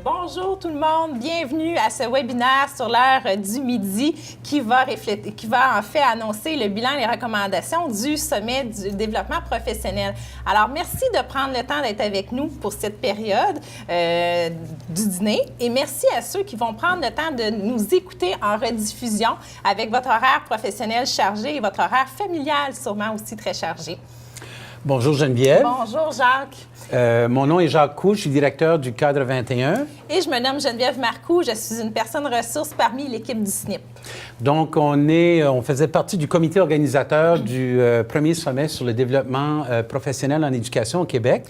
Bonjour tout le monde, bienvenue à ce webinaire sur l'heure du midi qui va en fait annoncer le bilan et les recommandations du sommet du développement professionnel. Alors merci de prendre le temps d'être avec nous pour cette période du dîner et merci à ceux qui vont prendre le temps de nous écouter en rediffusion avec votre horaire professionnel chargé et votre horaire familial sûrement aussi très chargé. Bonjour Geneviève. Bonjour Jacques. Mon nom est Jacques Couch, je suis directeur du Cadre 21. Et je me nomme Geneviève Marcoux, je suis une personne ressource parmi l'équipe du SNIP. Donc, on faisait partie du comité organisateur du premier sommet sur le développement professionnel en éducation au Québec.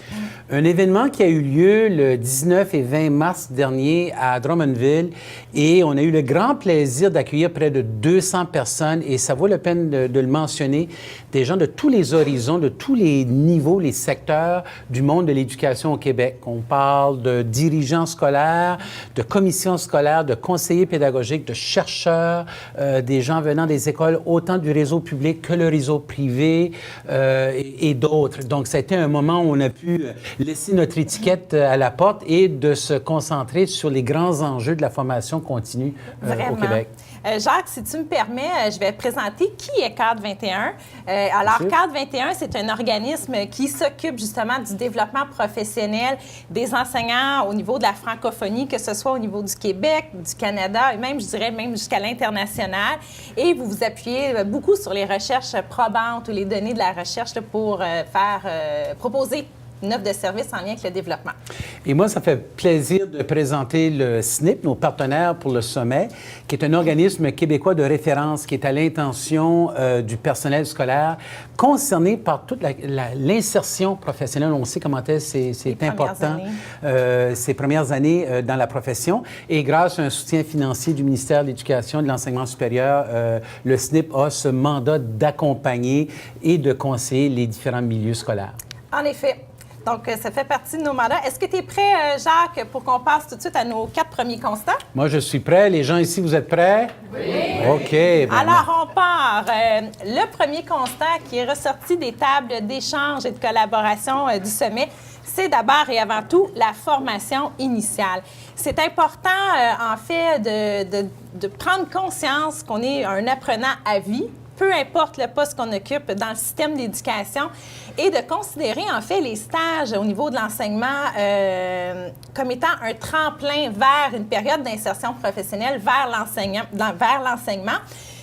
Un événement qui a eu lieu le 19 et 20 mars dernier à Drummondville. Et on a eu le grand plaisir d'accueillir près de 200 personnes, et ça vaut la peine de le mentionner, des gens de tous les horizons, de tous les niveaux, les secteurs du monde de l'éducation au Québec. On parle de dirigeants scolaires, de commissions scolaires, de conseillers pédagogiques, de chercheurs, des gens venant des écoles, autant du réseau public que le réseau privé et d'autres. Donc, ça a été un moment où on a pu laisser notre étiquette à la porte et de se concentrer sur les grands enjeux de la formation continue au Québec. Jacques, si tu me permets, je vais présenter qui est Cadre 21. Alors, Cadre 21, c'est un organisme qui s'occupe justement du développement professionnel des enseignants au niveau de la francophonie, que ce soit au niveau du Québec, du Canada et même, je dirais, même jusqu'à l'international. Et vous vous appuyez beaucoup sur les recherches probantes ou les données de la recherche pour proposer une offre de service en lien avec le développement. Et moi, ça fait plaisir de présenter le SNIP, nos partenaires pour le sommet, qui est un organisme québécois de référence qui est à l'intention du personnel scolaire concerné par toute l'insertion professionnelle. On sait comment c'est important ces premières années dans la profession. Et grâce à un soutien financier du ministère de l'Éducation et de l'Enseignement supérieur, le SNIP a ce mandat d'accompagner et de conseiller les différents milieux scolaires. En effet. Donc, ça fait partie de nos mandats. Est-ce que tu es prêt, Jacques, pour qu'on passe tout de suite à nos 4 premiers constats? Moi, je suis prêt. Les gens ici, vous êtes prêts? Oui. OK. Ben, alors, on part. Le premier constat qui est ressorti des tables d'échange et de collaboration du sommet, c'est d'abord et avant tout la formation initiale. C'est important, en fait, de prendre conscience qu'on est un apprenant à vie, peu importe le poste qu'on occupe dans le système d'éducation, et de considérer, en fait, les stages au niveau de l'enseignement comme étant un tremplin vers une période d'insertion professionnelle, vers l'enseignement.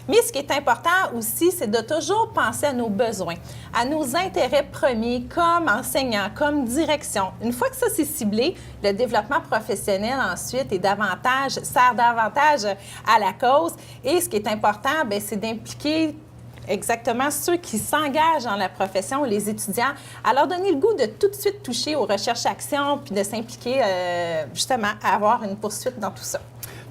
Mais ce qui est important aussi, c'est de toujours penser à nos besoins, à nos intérêts premiers comme enseignants, comme direction. Une fois que ça c'est ciblé, le développement professionnel ensuite sert davantage à la cause. Et ce qui est important, bien, c'est d'impliquer exactement ceux qui s'engagent dans la profession, les étudiants, à leur donner le goût de tout de suite toucher aux recherches-actions puis de s'impliquer justement à avoir une poursuite dans tout ça.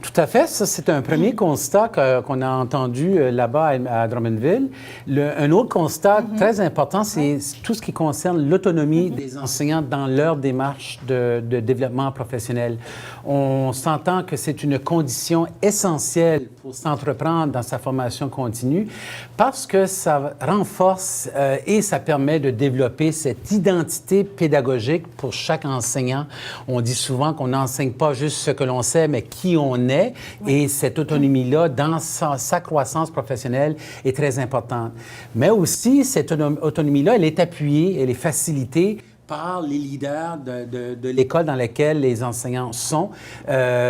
Tout à fait. Ça, c'est un premier constat qu'on a entendu là-bas à Drummondville. Un autre constat très important, c'est tout ce qui concerne l'autonomie des enseignants dans leur démarche de développement professionnel. On s'entend que c'est une condition essentielle pour s'entreprendre dans sa formation continue parce que ça renforce et ça permet de développer cette identité pédagogique pour chaque enseignant. On dit souvent qu'on n'enseigne pas juste ce que l'on sait, mais qui on est. Et cette autonomie-là, dans sa croissance professionnelle, est très importante. Mais aussi, cette autonomie-là, elle est appuyée, elle est facilitée par les leaders de l'école dans laquelle les enseignants sont.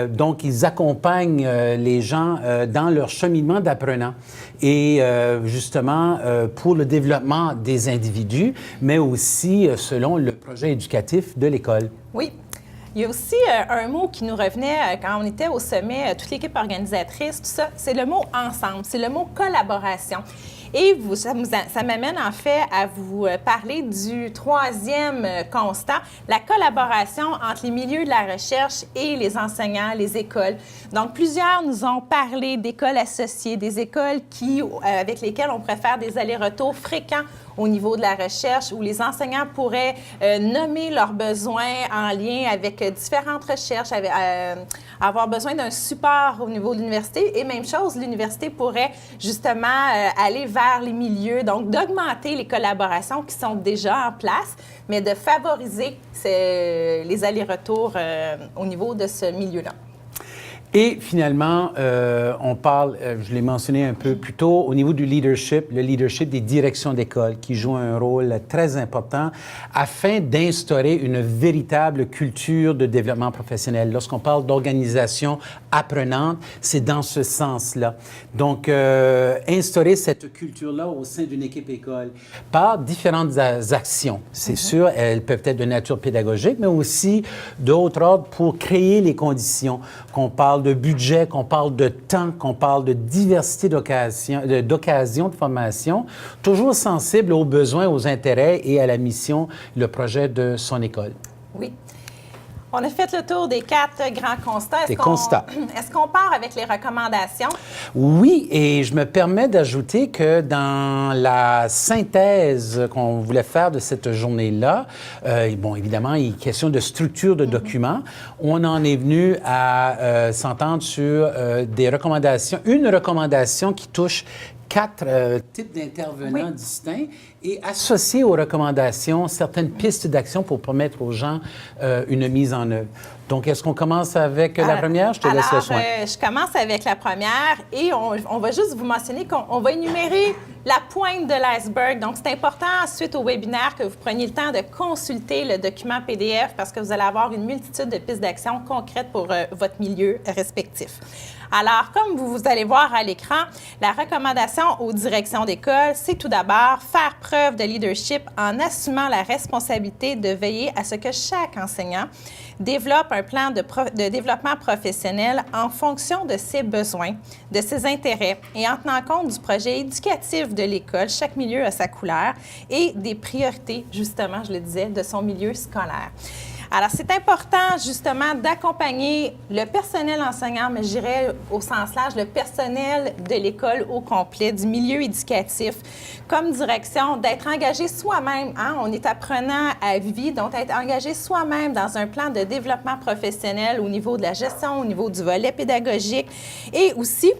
Donc, ils accompagnent les gens dans leur cheminement d'apprenants. Et justement, pour le développement des individus, mais aussi selon le projet éducatif de l'école. Oui. Il y a aussi un mot qui nous revenait quand on était au sommet, toute l'équipe organisatrice, tout ça, c'est le mot « ensemble », c'est le mot « collaboration ». Et ça m'amène en fait à vous parler du troisième constat, la collaboration entre les milieux de la recherche et les enseignants, les écoles. Donc, plusieurs nous ont parlé d'écoles associées, des écoles avec lesquelles on pourrait faire des allers-retours fréquents au niveau de la recherche, où les enseignants pourraient nommer leurs besoins en lien avec différentes recherches, avoir besoin d'un support au niveau de l'université. Et même chose, l'université pourrait justement aller vers les milieux, donc d'augmenter les collaborations qui sont déjà en place, mais de favoriser les allers-retours au niveau de ce milieu-là. Et finalement, on parle, je l'ai mentionné un peu plus tôt, au niveau du leadership, le leadership des directions d'école qui joue un rôle très important afin d'instaurer une véritable culture de développement professionnel. Lorsqu'on parle d'organisation apprenante, c'est dans ce sens-là. Donc, instaurer cette culture-là au sein d'une équipe école par différentes actions. C'est sûr, elles peuvent être de nature pédagogique, mais aussi d'autres ordres pour créer les conditions, qu'on parle de budget, qu'on parle de temps, qu'on parle de diversité d'occasions de formation, toujours sensible aux besoins, aux intérêts et à la mission, le projet de son école. Oui. On a fait le tour des 4 grands constats. Est-ce qu'on part avec les recommandations? Oui, et je me permets d'ajouter que dans la synthèse qu'on voulait faire de cette journée-là, bon, évidemment, il est question de structure de documents. On en est venu à s'entendre sur des recommandations. Une recommandation qui touche 4 types d'intervenants distincts et associer aux recommandations certaines pistes d'action pour permettre aux gens une mise en œuvre. Donc, est-ce qu'on commence avec la première? Je te laisse le soin. Je commence avec la première et on va juste vous mentionner qu'on va énumérer la pointe de l'iceberg. Donc, c'est important, suite au webinaire, que vous preniez le temps de consulter le document PDF parce que vous allez avoir une multitude de pistes d'action concrètes pour votre milieu respectif. Alors, comme vous allez voir à l'écran, la recommandation aux directions d'école, c'est tout d'abord faire preuve de leadership en assumant la responsabilité de veiller à ce que chaque enseignant développe un plan de développement professionnel en fonction de ses besoins, de ses intérêts et en tenant compte du projet éducatif de l'école, chaque milieu a sa couleur, et des priorités, justement, je le disais, de son milieu scolaire. Alors, c'est important, justement, d'accompagner le personnel enseignant, mais je dirais au sens large, le personnel de l'école au complet, du milieu éducatif, comme direction, d'être engagé soi-même. Hein? On est apprenant à vie, donc être engagé soi-même dans un plan de développement professionnel au niveau de la gestion, au niveau du volet pédagogique et aussi,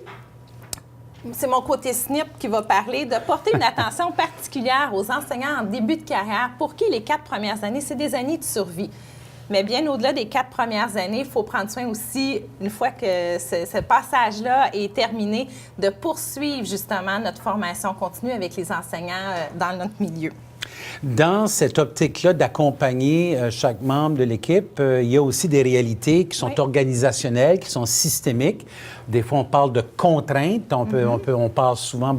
c'est mon côté SNP qui va parler, de porter une attention particulière aux enseignants en début de carrière pour qui les 4 premières années, c'est des années de survie. Mais bien au-delà des 4 premières années, il faut prendre soin aussi, une fois que ce passage-là est terminé, de poursuivre justement notre formation continue avec les enseignants dans notre milieu. Dans cette optique-là d'accompagner chaque membre de l'équipe, il y a aussi des réalités qui sont organisationnelles, qui sont systémiques. Des fois, on parle de contraintes. On parle souvent,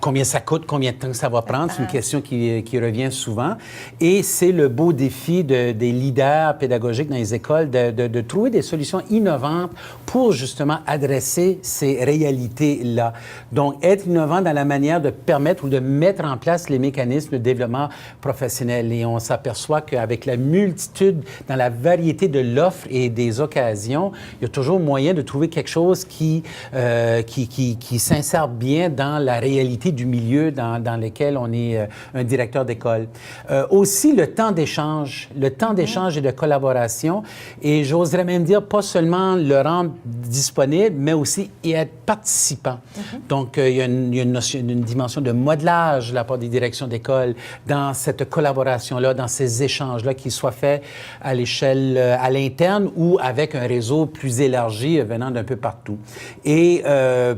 combien ça coûte, combien de temps ça va prendre. C'est une question qui revient souvent. Et c'est le beau défi des leaders pédagogiques dans les écoles de trouver des solutions innovantes pour justement adresser ces réalités-là. Donc, être innovant dans la manière de permettre ou de mettre en place les mécanismes de développement professionnel. Et on s'aperçoit qu'avec la multitude, dans la variété de l'offre et des occasions, il y a toujours moyen de trouver quelque chose qui s'insère bien dans la réalité du milieu dans lequel on est un directeur d'école. Aussi, le temps d'échange et de collaboration. Et j'oserais même dire, pas seulement le rendre disponible, mais aussi y être participant. Donc, il y a une dimension de modelage de la part des directions d'école dans cette collaboration-là, dans ces échanges-là, qu'ils soient faits à l'échelle, à l'interne ou avec un réseau plus élargi venant d'un peu partout. Et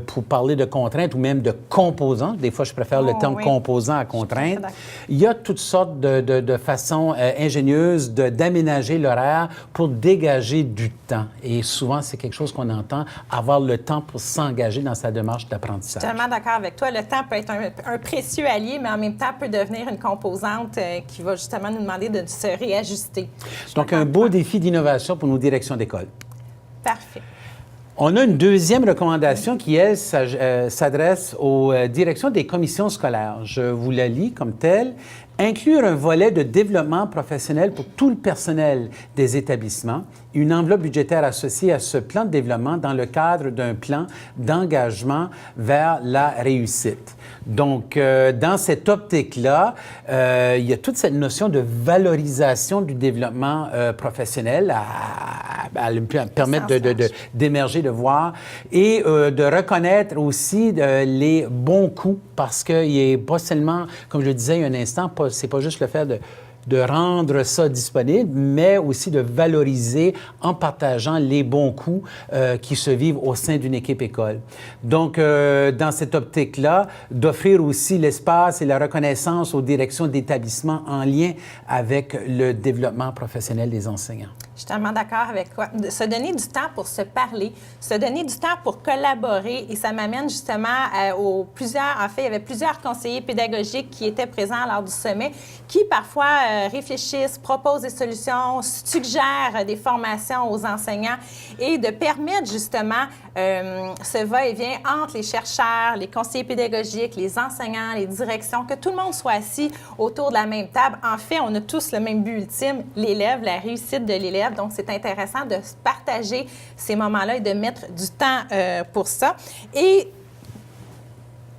pour parler de contraintes ou même de composants, des fois je préfère le terme composant à contrainte, il y a toutes sortes de façons ingénieuses d'aménager l'horaire pour dégager du temps. Et souvent, c'est quelque chose qu'on entend, avoir le temps pour s'engager dans sa démarche d'apprentissage. Je suis tellement d'accord avec toi. Le temps peut être un précieux allié, mais en même temps peut devenir une composante qui va justement nous demander de se réajuster. Donc, un beau défi d'innovation pour nos directions d'école. Parfait. On a une deuxième recommandation qui, elle, s'adresse aux directions des commissions scolaires. Je vous la lis comme telle. Inclure un volet de développement professionnel pour tout le personnel des établissements, une enveloppe budgétaire associée à ce plan de développement dans le cadre d'un plan d'engagement vers la réussite. Donc, dans cette optique-là, il y a toute cette notion de valorisation du développement professionnel à lui permettre d'émerger, de voir et de reconnaître aussi les bons coups parce qu'il n'est pas seulement, comme je le disais il y a un instant, c'est pas juste le fait de rendre ça disponible, mais aussi de valoriser en partageant les bons coups qui se vivent au sein d'une équipe école. Donc, dans cette optique-là, d'offrir aussi l'espace et la reconnaissance aux directions d'établissements en lien avec le développement professionnel des enseignants. Je suis tellement d'accord avec toi. Se donner du temps pour se parler, se donner du temps pour collaborer, et ça m'amène justement aux plusieurs... En fait, il y avait plusieurs conseillers pédagogiques qui étaient présents lors du sommet, qui parfois réfléchissent, proposent des solutions, suggèrent des formations aux enseignants et de permettre justement ce va-et-vient entre les chercheurs, les conseillers pédagogiques, les enseignants, les directions, que tout le monde soit assis autour de la même table. En fait, on a tous le même but ultime, l'élève, la réussite de l'élève. Donc, c'est intéressant de partager ces moments-là et de mettre du temps pour ça. Et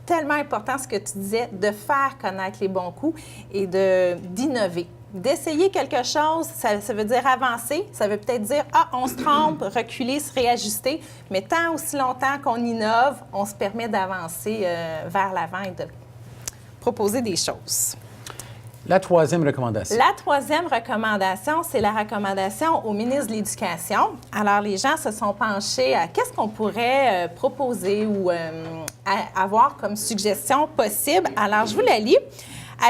tellement important ce que tu disais, de faire connaître les bons coups et d'innover. D'essayer quelque chose, ça veut dire avancer. Ça veut peut-être dire, on se trompe, reculer, se réajuster. Mais tant aussi longtemps qu'on innove, on se permet d'avancer vers l'avant et de proposer des choses. La troisième recommandation. La troisième recommandation, c'est la recommandation au ministre de l'Éducation. Alors, les gens se sont penchés à qu'est-ce qu'on pourrait proposer ou avoir comme suggestion possible. Alors, je vous la lis.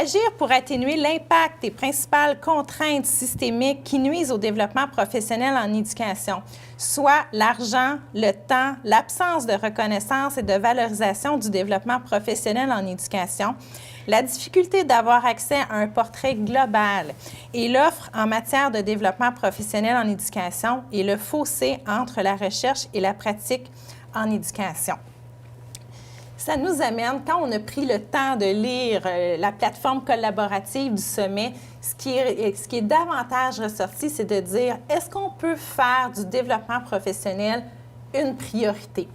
Agir pour atténuer l'impact des principales contraintes systémiques qui nuisent au développement professionnel en éducation, soit l'argent, le temps, l'absence de reconnaissance et de valorisation du développement professionnel en éducation, la difficulté d'avoir accès à un portrait global et l'offre en matière de développement professionnel en éducation et le fossé entre la recherche et la pratique en éducation. Ça nous amène, quand on a pris le temps de lire la plateforme collaborative du sommet, ce qui est davantage ressorti, c'est de dire, est-ce qu'on peut faire du développement professionnel une priorité?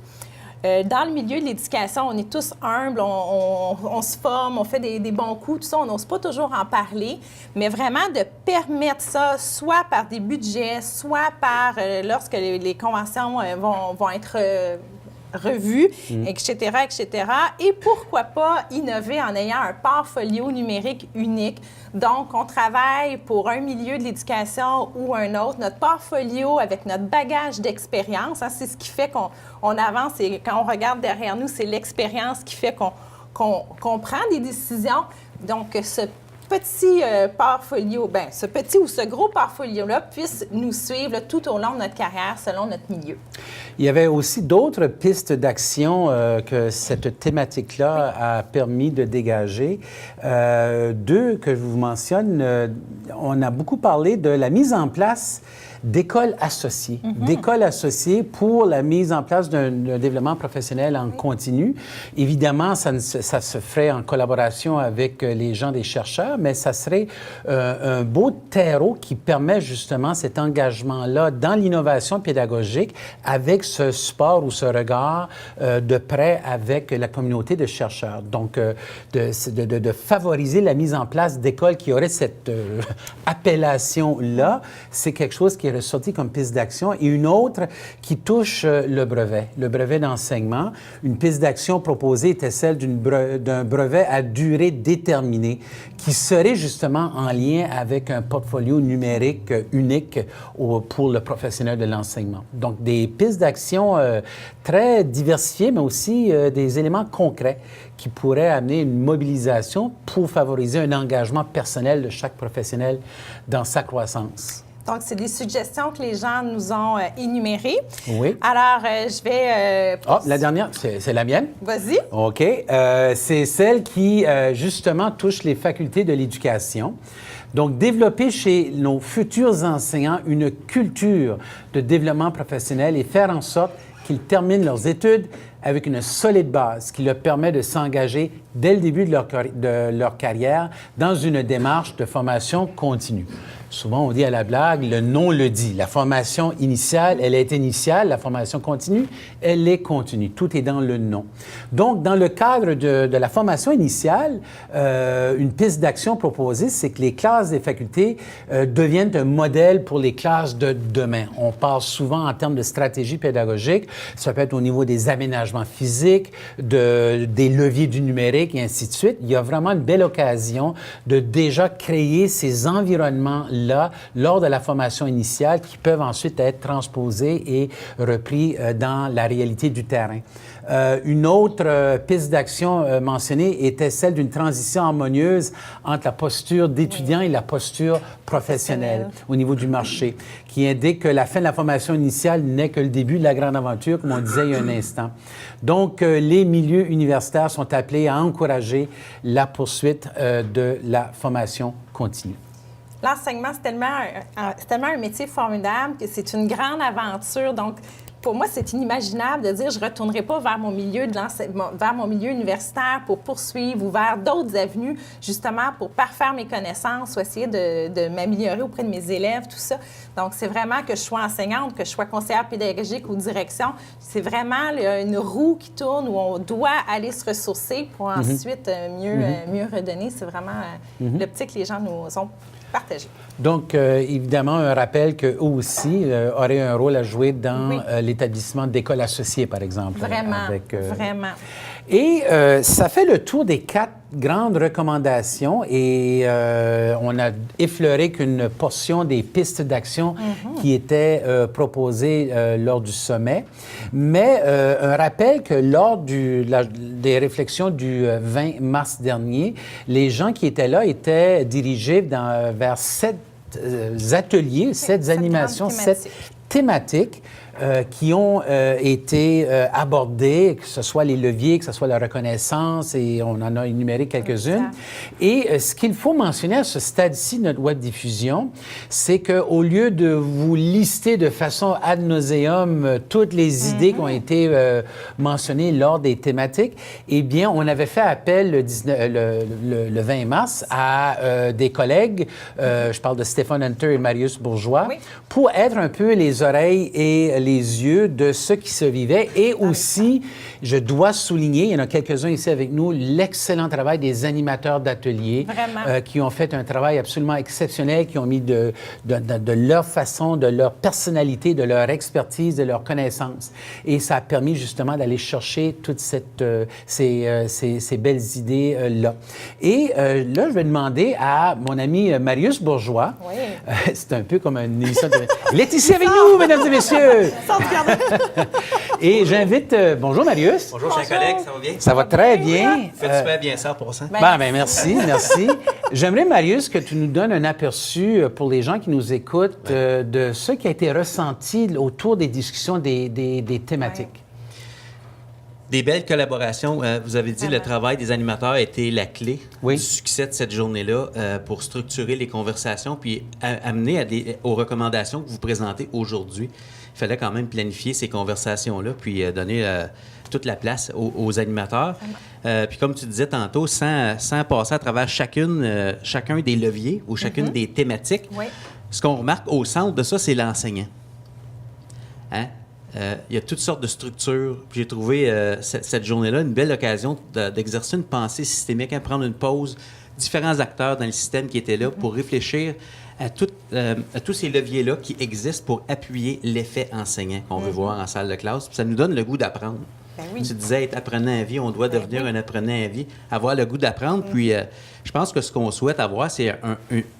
Dans le milieu de l'éducation, on est tous humbles, on se forme, on fait des bons coups, tout ça, on n'ose pas toujours en parler, mais vraiment de permettre ça, soit par des budgets, soit par, lorsque les conventions vont être revues, etc., etc. Et pourquoi pas innover en ayant un portfolio numérique unique. Donc, on travaille pour un milieu de l'éducation ou un autre. Notre portfolio avec notre bagage d'expérience, c'est ce qui fait qu'on avance. Et quand on regarde derrière nous, c'est l'expérience qui fait qu'on prend des décisions. Donc, ce petit portfolio, ce petit ou ce gros portfolio-là puisse nous suivre tout au long de notre carrière selon notre milieu. Il y avait aussi d'autres pistes d'action que cette thématique-là a permis de dégager. Deux que je vous mentionne, on a beaucoup parlé de la mise en place d'écoles associées, d'écoles associées pour la mise en place d'un développement professionnel en continu. Évidemment, ça se ferait en collaboration avec les gens des chercheurs, mais ça serait un beau terreau qui permet justement cet engagement-là dans l'innovation pédagogique avec ce support ou ce regard de près avec la communauté de chercheurs. Donc, de favoriser la mise en place d'écoles qui auraient cette appellation-là, c'est quelque chose qui est ressorti comme piste d'action. Et une autre qui touche le brevet d'enseignement. Une piste d'action proposée était celle d'un brevet à durée déterminée qui serait justement en lien avec un portfolio numérique unique pour le professionnel de l'enseignement. Donc, des pistes d'action très diversifiées, mais aussi des éléments concrets qui pourraient amener une mobilisation pour favoriser un engagement personnel de chaque professionnel dans sa croissance. Donc, c'est des suggestions que les gens nous ont énumérées. Oui. Alors, je vais... la dernière, c'est la mienne. Vas-y. OK. C'est celle qui, justement, touche les facultés de l'éducation. Donc, développer chez nos futurs enseignants une culture de développement professionnel et faire en sorte qu'ils terminent leurs études avec une solide base qui leur permet de s'engager dès le début de leur carrière dans une démarche de formation continue. Souvent, on dit à la blague, le nom le dit. La formation initiale, elle est initiale. La formation continue, elle est continue. Tout est dans le nom. Donc, dans le cadre de la formation initiale, une piste d'action proposée, c'est que les classes des facultés deviennent un modèle pour les classes de demain. On parle souvent en termes de stratégie pédagogique. Ça peut être au niveau des aménagements physiques, des leviers du numérique et ainsi de suite. Il y a vraiment une belle occasion de déjà créer ces environnements-là lors de la formation initiale qui peuvent ensuite être transposés et repris dans la réalité du terrain. Une autre piste d'action mentionnée était celle d'une transition harmonieuse entre la posture d'étudiant et la posture professionnelle au niveau du marché, qui indique que la fin de la formation initiale n'est que le début de la grande aventure, comme on disait il y a un instant. Donc, les milieux universitaires sont appelés à encourager la poursuite de la formation continue. L'enseignement, c'est tellement un métier formidable que c'est une grande aventure. Donc, pour moi, c'est inimaginable de dire je ne retournerai pas vers mon milieu vers mon milieu universitaire pour poursuivre ou vers d'autres avenues, justement pour parfaire mes connaissances ou essayer de m'améliorer auprès de mes élèves, tout ça. Donc, c'est vraiment que je sois enseignante, que je sois conseillère pédagogique ou direction. C'est vraiment une roue qui tourne où on doit aller se ressourcer pour ensuite mieux redonner. C'est vraiment l'optique que les gens nous ont partagé. Donc, évidemment, un rappel qu'eux aussi auraient un rôle à jouer dans l'établissement d'écoles associées, par exemple. Vraiment, vraiment. Et ça fait le tour des 4 grandes recommandations et on a effleuré qu'une portion des pistes d'action qui étaient proposées lors du sommet. Mais un rappel que lors des réflexions du 20 mars dernier, les gens qui étaient là étaient dirigés vers 7 ateliers, 7 animations, 7 thématiques qui ont été abordées, que ce soit les leviers, que ce soit la reconnaissance, et on en a énuméré quelques-unes. Et ce qu'il faut mentionner à ce stade-ci de notre web diffusion, c'est qu'au lieu de vous lister de façon ad nauseum toutes les idées qui ont été mentionnées lors des thématiques, eh bien, on avait fait appel le 20 mars à des collègues, je parle de Stéphane Hunter et Marius Bourgeois, pour être un peu les oreilles et les yeux de ce qui se vivait. Et aussi, je dois souligner, il y en a quelques-uns ici avec nous, l'excellent travail des animateurs d'ateliers qui ont fait un travail absolument exceptionnel, qui ont mis de leur façon, de leur personnalité, de leur expertise, de leur connaissance. Et ça a permis justement d'aller chercher toutes ces belles idées-là. Et là, je vais demander à mon ami Marius Bourgeois. C'est un peu comme une émission de... Il est ici avec nous, mesdames et messieurs! Et j'invite... bonjour, Marius. Bonjour, chers collègues, ça va bien? Ça va très bien. Vous faites super bien ça, pour ça. Merci. J'aimerais, Marius, que tu nous donnes un aperçu pour les gens qui nous écoutent de ce qui a été ressenti autour des discussions des thématiques. Des belles collaborations. Vous avez dit le travail des animateurs a été la clé du succès de cette journée-là pour structurer les conversations puis amener aux recommandations que vous présentez aujourd'hui. Il fallait quand même planifier ces conversations-là puis donner toute la place aux animateurs. Puis comme tu disais tantôt, sans passer à travers chacun des leviers ou chacune des thématiques, ce qu'on remarque au centre de ça, c'est l'enseignant. Hein? Il y a toutes sortes de structures. Puis j'ai trouvé cette journée-là une belle occasion d'exercer une pensée systémique, prendre une pause, différents acteurs dans le système qui étaient là pour réfléchir à tous ces leviers-là qui existent pour appuyer l'effet enseignant qu'on veut voir en salle de classe. Puis ça nous donne le goût d'apprendre. Tu disais être apprenant à vie, on doit devenir un apprenant à vie, avoir le goût d'apprendre. Puis je pense que ce qu'on souhaite avoir, c'est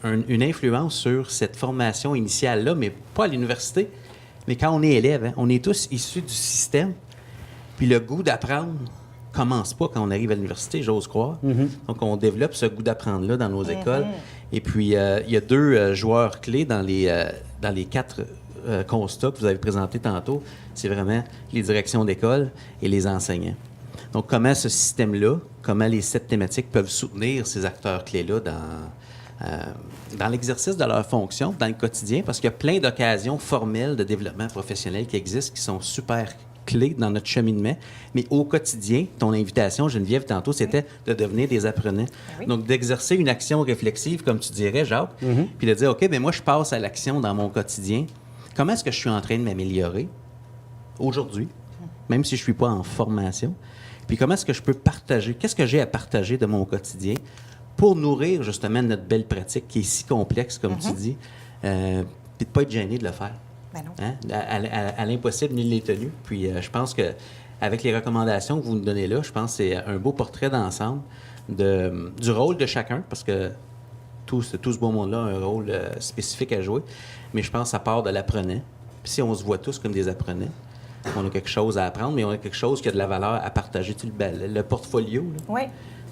une influence sur cette formation initiale-là, mais pas à l'université. Mais quand on est élève, on est tous issus du système. Puis le goût d'apprendre commence pas quand on arrive à l'université, j'ose croire. Donc, on développe ce goût d'apprendre-là dans nos écoles. Et puis, il y a 2 joueurs clés dans les 4 constats que vous avez présentés tantôt. C'est vraiment les directions d'école et les enseignants. Donc, comment ce système-là, comment les 7 thématiques peuvent soutenir ces acteurs clés-là dans l'exercice de leur fonction, dans le quotidien, parce qu'il y a plein d'occasions formelles de développement professionnel qui existent, qui sont super clés dans notre cheminement. Mais au quotidien, ton invitation, Geneviève, tantôt, c'était de devenir des apprenants. Oui. Donc, d'exercer une action réflexive, comme tu dirais, Jacques, puis de dire, OK, bien moi, je passe à l'action dans mon quotidien. Comment est-ce que je suis en train de m'améliorer aujourd'hui, même si je ne suis pas en formation? Puis comment est-ce que je peux partager? Qu'est-ce que j'ai à partager de mon quotidien pour nourrir justement notre belle pratique qui est si complexe, comme tu dis, puis de ne pas être gêné de le faire. Ben non. Hein? À l'impossible, nul n'est tenu. Puis je pense qu'avec les recommandations que vous nous donnez là, je pense que c'est un beau portrait d'ensemble du rôle de chacun, parce que tout ce beau monde-là a un rôle spécifique à jouer. Mais je pense que ça part de l'apprenant. Puis si on se voit tous comme des apprenants, on a quelque chose à apprendre, mais on a quelque chose qui a de la valeur à partager. Tu sais, le portfolio, là. Oui.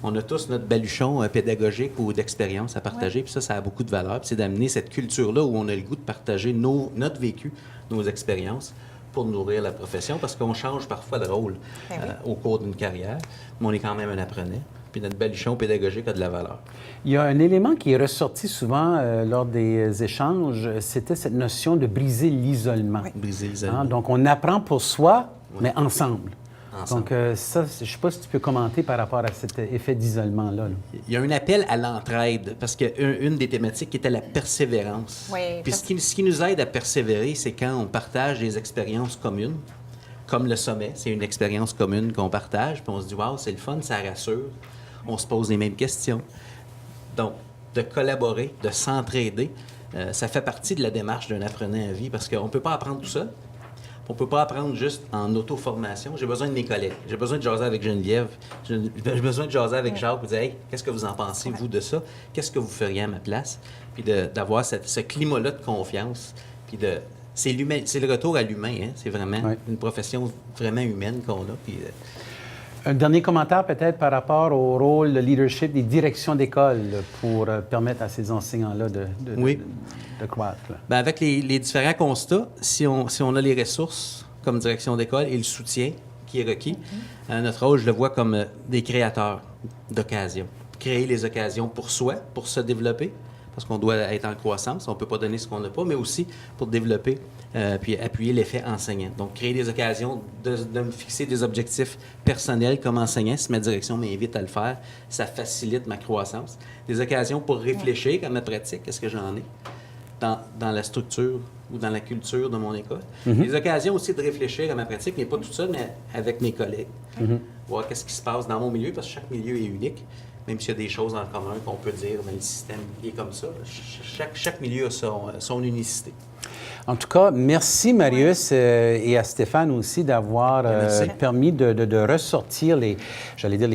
On a tous notre baluchon pédagogique ou d'expérience à partager, puis ça a beaucoup de valeur. Puis c'est d'amener cette culture-là où on a le goût de partager notre vécu, nos expériences, pour nourrir la profession, parce qu'on change parfois de rôle au cours d'une carrière, mais on est quand même un apprenant. Puis notre baluchon pédagogique a de la valeur. Il y a un élément qui est ressorti souvent lors des échanges, c'était cette notion de briser l'isolement. Oui. Briser l'isolement. Hein? Donc, on apprend pour soi, mais ensemble. Donc, ça, je ne sais pas si tu peux commenter par rapport à cet effet d'isolement-là. Là. Il y a un appel à l'entraide, parce qu'une des thématiques était la persévérance. Oui, puis ce qui nous aide à persévérer, c'est quand on partage des expériences communes, comme le sommet. C'est une expérience commune qu'on partage, puis on se dit « Wow, c'est le fun, ça rassure. » On se pose les mêmes questions. Donc, de collaborer, de s'entraider, ça fait partie de la démarche d'un apprenant à vie, parce qu'on ne peut pas apprendre tout seul. On ne peut pas apprendre juste en auto-formation. J'ai besoin de mes collègues. J'ai besoin de jaser avec Geneviève. J'ai besoin de jaser avec Jacques pour dire « Hey, qu'est-ce que vous en pensez, vous, de ça? Qu'est-ce que vous feriez à ma place? » Puis d'avoir ce climat-là de confiance. Puis c'est le retour à l'humain. Hein? C'est vraiment une profession vraiment humaine qu'on a. Puis, un dernier commentaire peut-être par rapport au rôle de leadership des directions d'école pour permettre à ces enseignants-là de croître. Bien, avec les différents constats, si on a les ressources comme direction d'école et le soutien qui est requis, notre rôle, je le vois comme des créateurs d'occasions. Créer les occasions pour soi, pour se développer, parce qu'on doit être en croissance, on ne peut pas donner ce qu'on n'a pas, mais aussi pour développer puis appuyer l'effet enseignant. Donc, créer des occasions de me fixer des objectifs personnels comme enseignant. Si ma direction m'invite à le faire, ça facilite ma croissance. Des occasions pour réfléchir à ma pratique, qu'est-ce que j'en ai dans la structure ou dans la culture de mon école. Des occasions aussi de réfléchir à ma pratique, mais pas toute seule, mais avec mes collègues. Voir qu'est-ce qui se passe dans mon milieu, parce que chaque milieu est unique. Même s'il y a des choses en commun qu'on peut dire, mais le système est comme ça. Chaque milieu a son unicité. En tout cas, merci Marius et à Stéphane aussi d'avoir permis de ressortir les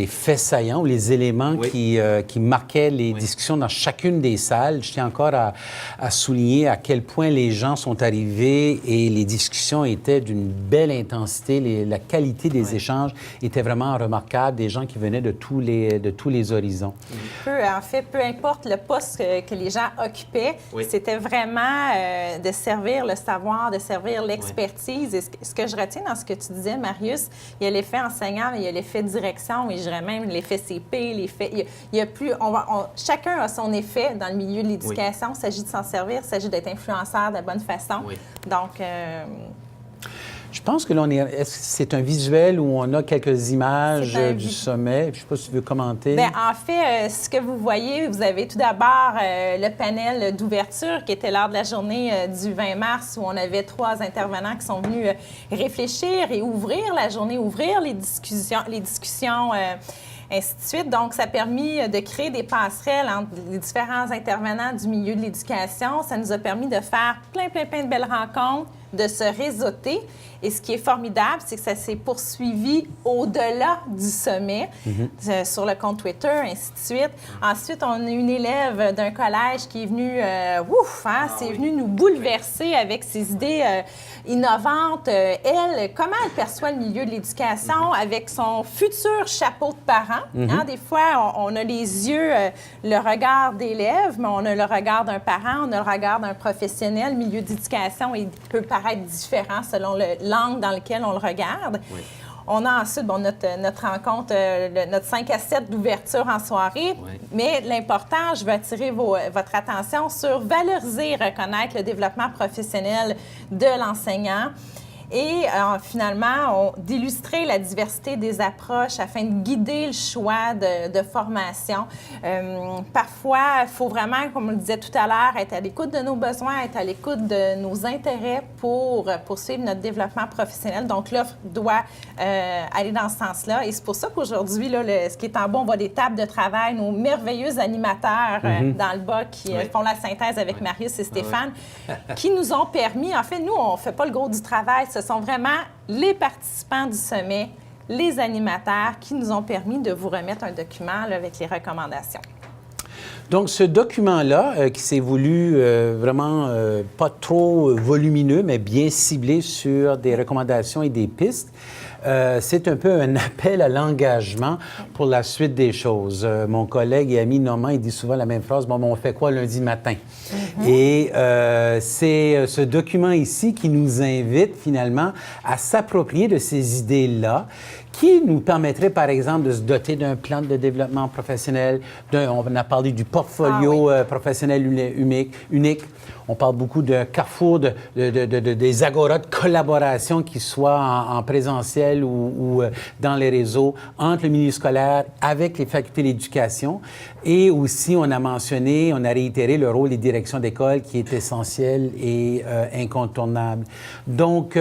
faits saillants ou les éléments qui marquaient les discussions dans chacune des salles. Je tiens encore à souligner à quel point les gens sont arrivés et les discussions étaient d'une belle intensité. La qualité des échanges était vraiment remarquable, des gens qui venaient de tous les horizons. En fait, peu importe le poste que les gens occupaient, c'était vraiment de servir le savoir, de servir l'expertise. Et ce que je retiens dans ce que tu disais, Marius, il y a l'effet enseignant, mais il y a l'effet direction, et je dirais même l'effet CP, l'effet... Il y a plus... chacun a son effet dans le milieu de l'éducation. Il s'agit de s'en servir, il s'agit d'être influenceur de la bonne façon. Donc... Je pense que là, c'est un visuel où on a quelques images du sommet. Je ne sais pas si tu veux commenter. Bien, en fait, ce que vous voyez, vous avez tout d'abord le panel d'ouverture qui était lors de la journée du 20 mars où on avait 3 intervenants qui sont venus réfléchir et ouvrir la journée, ouvrir les discussions ainsi de suite. Donc, ça a permis de créer des passerelles entre les différents intervenants du milieu de l'éducation. Ça nous a permis de faire plein de belles rencontres, de se réseauter. Et ce qui est formidable, c'est que ça s'est poursuivi au-delà du sommet, sur le compte Twitter, ainsi de suite. Ensuite, on a une élève d'un collège qui est venue, c'est venu nous bouleverser avec ses idées innovantes. Elle, comment elle perçoit le milieu de l'éducation avec son futur chapeau de parent. Hein? Des fois, on a les yeux, le regard d'élève, mais on a le regard d'un parent, on a le regard d'un professionnel. Le milieu d'éducation peut paraître différent selon l'angle dans lequel on le regarde. On a ensuite notre rencontre, notre 5 à 7 d'ouverture en soirée. Mais l'important, je veux attirer votre attention sur valoriser et reconnaître le développement professionnel de l'enseignant. et finalement d'illustrer la diversité des approches afin de guider le choix de formation. Parfois, il faut vraiment, comme on le disait tout à l'heure, être à l'écoute de nos besoins, être à l'écoute de nos intérêts pour poursuivre notre développement professionnel. Donc, l'offre doit aller dans ce sens-là. Et c'est pour ça qu'aujourd'hui, là, ce qui est en bas, on voit des tables de travail, nos merveilleux animateurs dans le bas qui font la synthèse avec Marius et Stéphane, qui nous ont permis, en fait, nous, on ne fait pas le gros du travail, ce sont vraiment les participants du sommet, les animateurs qui nous ont permis de vous remettre un document là, avec les recommandations. Donc, ce document-là, qui s'est voulu vraiment pas trop volumineux, mais bien ciblé sur des recommandations et des pistes, c'est un peu un appel à l'engagement pour la suite des choses. Mon collègue et ami Normand, il dit souvent la même phrase, « Bon, on fait quoi lundi matin? » Et c'est ce document ici qui nous invite finalement à s'approprier de ces idées-là, qui nous permettrait, par exemple, de se doter d'un plan de développement professionnel. On a parlé du portfolio professionnel unique. On parle beaucoup de carrefour, des agoras de collaboration qui soient en présentiel ou dans les réseaux entre le milieu scolaire avec les facultés d'éducation. Et aussi, on a mentionné, on a réitéré le rôle des directions d'école qui est essentiel et incontournable. Donc,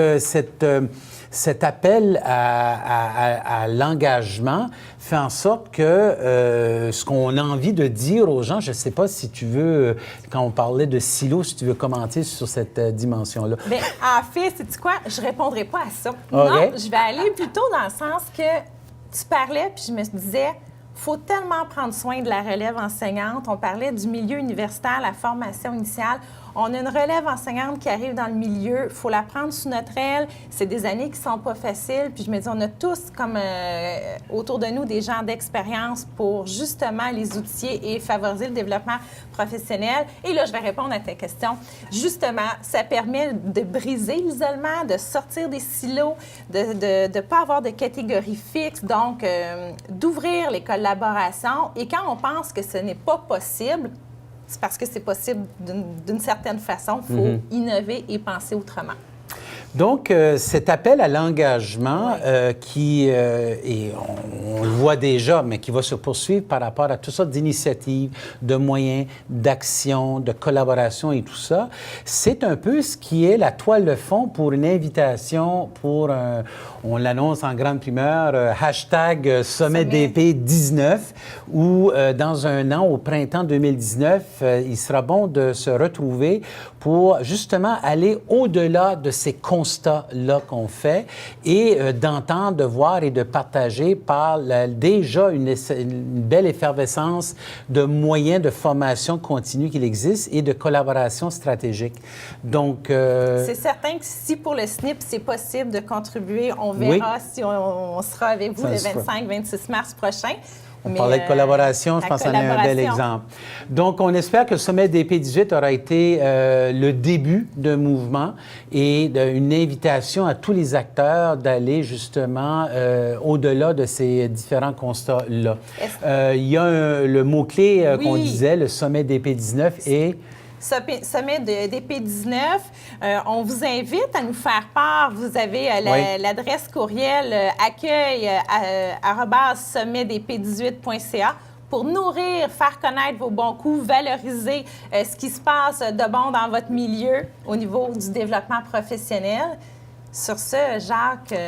cet appel à l'engagement fait en sorte que ce qu'on a envie de dire aux gens, je ne sais pas si tu veux, quand on parlait de silos, si tu veux commenter sur cette dimension-là. Bien, en fait, sais-tu quoi? Je ne répondrai pas à ça. Okay. Non, je vais aller plutôt dans le sens que tu parlais, puis je me disais, il faut tellement prendre soin de la relève enseignante. On parlait du milieu universitaire, la formation initiale. On a une relève enseignante qui arrive dans le milieu. Il faut la prendre sous notre aile. C'est des années qui ne sont pas faciles. Puis je me dis, on a tous, comme autour de nous, des gens d'expérience pour justement les outiller et favoriser le développement professionnel. Et là, je vais répondre à ta question. Justement, ça permet de briser l'isolement, de sortir des silos, de ne pas avoir de catégorie fixe, donc d'ouvrir les collaborations. Et quand on pense que ce n'est pas possible, c'est parce que c'est possible d'une certaine façon. Il faut innover et penser autrement. Donc, cet appel à l'engagement qui, et on le voit déjà, mais qui va se poursuivre par rapport à toutes sortes d'initiatives, de moyens, d'actions, de collaboration et tout ça, c'est un peu ce qui est la toile de fond pour une invitation pour, on l'annonce en grande primeur, hashtag Sommet DP 19, où dans un an, au printemps 2019, il sera bon de se retrouver pour justement aller au-delà de ces constats-là qu'on fait et d'entendre, de voir et de partager par déjà une belle effervescence de moyens de formation continue qu'il existe et de collaboration stratégique. Donc... C'est certain que si pour le SNP, c'est possible de contribuer, on verra si on sera avec vous le 25-26 mars prochain. On parlait de collaboration, je pense qu'on a un bel exemple. Donc, on espère que le sommet DP18 aura été le début d'un mouvement et d'une invitation à tous les acteurs d'aller justement au-delà de ces différents constats-là. Il y a le mot-clé qu'on disait, le sommet DP19 et... Sommet de DP19, on vous invite à nous faire part. Vous avez l'adresse courriel accueil@sommetdp18.ca pour nourrir, faire connaître vos bons coups, valoriser ce qui se passe de bon dans votre milieu au niveau du développement professionnel. Sur ce, Jacques...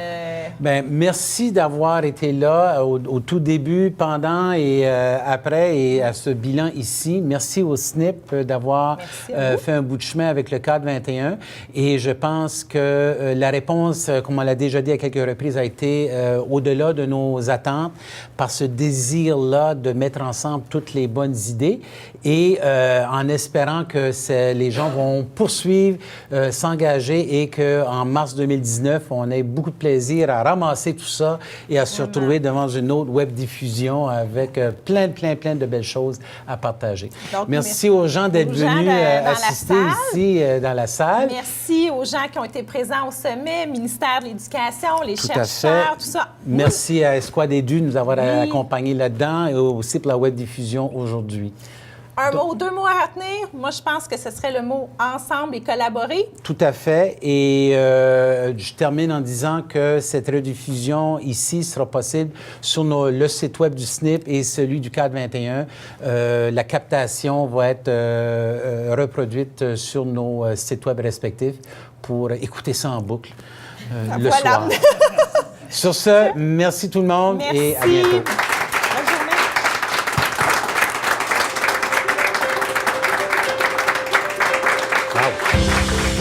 Bien, merci d'avoir été là au tout début, pendant et après et à ce bilan ici. Merci au SNP d'avoir fait un bout de chemin avec le cadre 21. Et je pense que la réponse, comme on l'a déjà dit à quelques reprises, a été au-delà de nos attentes par ce désir-là de mettre ensemble toutes les bonnes idées et en espérant que les gens vont poursuivre, s'engager et qu'en mars 2019, on ait beaucoup de plaisir à ramasser tout ça et à se retrouver devant une autre web diffusion avec plein de belles choses à partager. Donc, merci aux gens d'être venus assister ici dans la salle. Merci aux gens qui ont été présents au sommet, ministère de l'Éducation, les chercheurs, tout ça. Merci à Esquadre Edu de nous avoir accompagnés là-dedans et aussi pour la web diffusion aujourd'hui. Un mot, deux mots à retenir. Moi, je pense que ce serait le mot ensemble et collaborer. Tout à fait. Et je termine en disant que cette rediffusion ici sera possible sur le site web du SNP et celui du Cadre 21. La captation va être reproduite sur nos sites web respectifs pour écouter ça en boucle le soir. Sur ce, merci tout le monde et à bientôt. Bonne journée. Wow.